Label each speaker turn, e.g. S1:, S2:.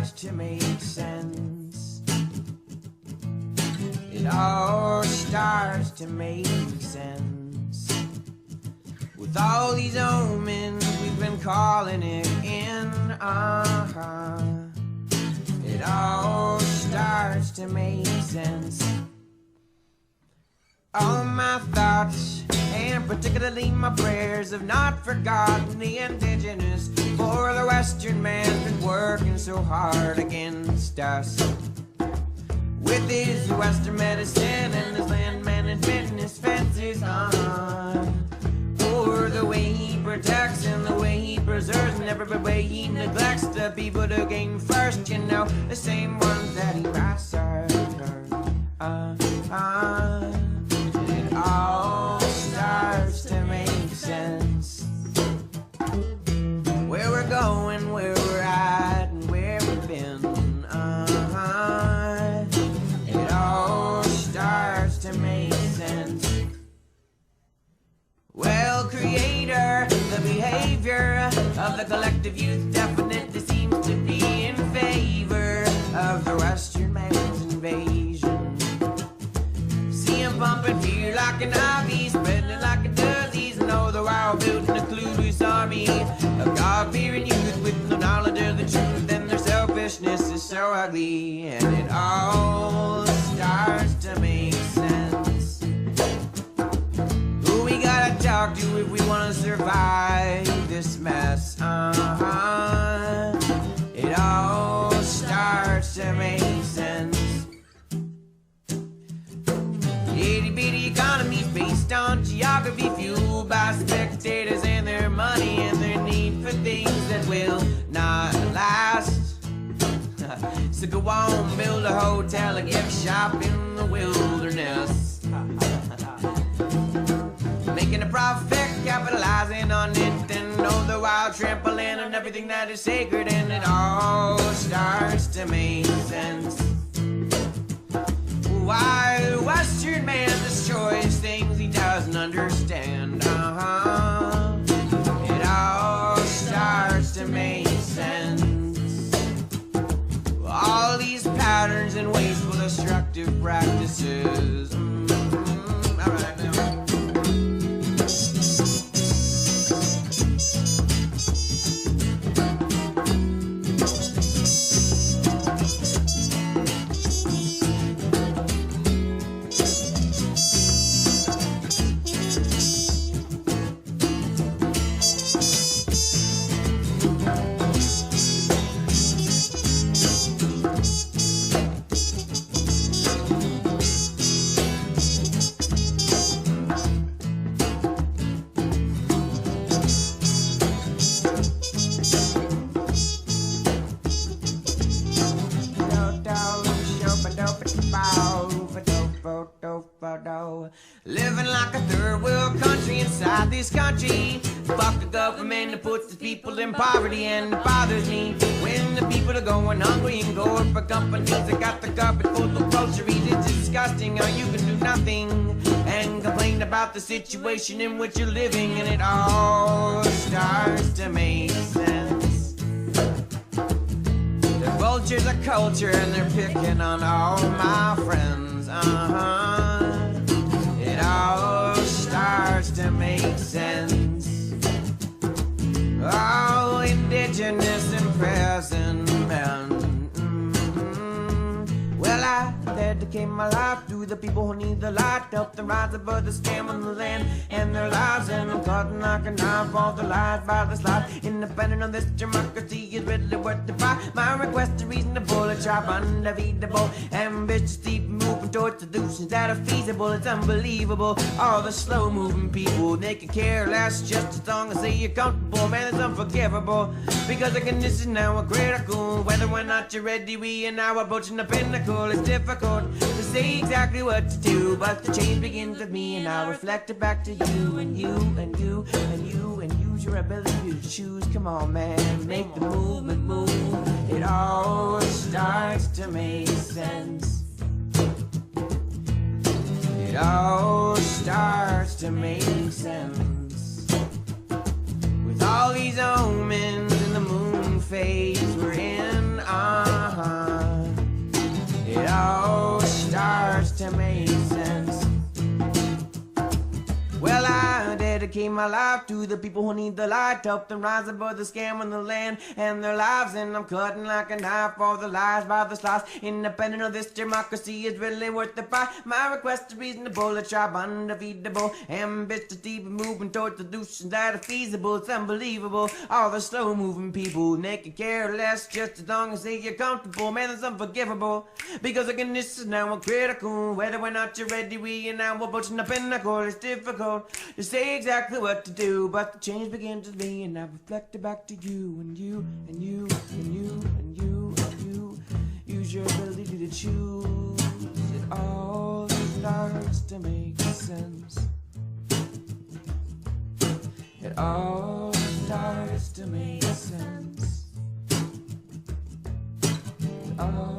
S1: starts to make sense. It all starts to make sense. With all these omens, we've been calling it in. It all starts to make sense. All my thoughts, and particularly my prayers, have not forgotten the indigenous. For the Western man's been working so hard against us. With his Western medicine and his land management and his fences on. For the way he protects and the way he preserves and every way he neglects the people to gain first. You know, the same ones that he massacred. It all starts to make sense. Where we're going, where we're at, and where we've been. It all starts to make sense. Well, creator, the behavior of the collective youth definitely seems to be in favor of the Western man's invasion. See him pumping fear like an ivy, spreading it like a disease, and all the while building a clueless army of God-fearing youth with no knowledge of the truth, and their selfishness is so ugly, and it all starts to make sense. Who we gotta talk to if we wanna survive this mess? It all starts to make sense. Itty-bitty economies based on geography, fueled by spectators and their money and their need for things that will not last. So go on, build a hotel, a gift shop in the wilderness. Making a profit, capitalizing on it, and all the while trampling on everything that is sacred, and it all starts to make sense. Why the Western man destroys things he doesn't understand. It all starts to make sense. All these patterns and wasteful destructive practices. All right now. Living like a third world country inside this country. Fuck the government that puts the people in poverty, and it bothers me when the people are going hungry and going for companies that got the carpet full of groceries. It's disgusting how you can do nothing and complain about the situation in which you're living, and it all starts to make sense. The vultures are culture and they're picking on all my friends. It all starts to make sense. All indigenous and present men. Well, I dedicate my life to the people who need the light, help them rise above the scam on the land and their lives, and I'm cutting like a knife all the lies by the slide. Independent of this democracy is really worth the fight. My request is reasonable, a tribe undefeatable, ambitious, deep moving towards solutions that are feasible. It's unbelievable, all the slow moving people, they can care less just as long as they are comfortable. Man, it's unforgivable, because the conditions now are critical. Whether or not you're ready, we are now approaching the pinnacle. It's difficult to say exactly what to do, but the change begins with me, and I'll reflect it back to you, and you, and you, and you, and use your ability to choose. Come on, man, make the movement move. It all starts to make sense. It all starts to make sense. With all these omens and the moon phase we're in, dedicate my life to the people who need the light, help them rise above the scam on the land and their lives. And I'm cutting like a knife for the lies by the slice. Independent of this democracy is really worth the fight. My request is reasonable, a tribe undefeatable, ambitious, deep moving towards solutions that are feasible. It's unbelievable, all the slow moving people, they can care less just as long as they are comfortable. Man, it's unforgivable, because the conditions now are critical. Whether or not you're ready, we are now approaching the pinnacle. It's difficult to say exactly what to do, but the change begins with me, and I reflect it back to you, and you, and you, and you, and you, and you. Use your ability to choose. It all starts to make sense. It all starts to make sense. It all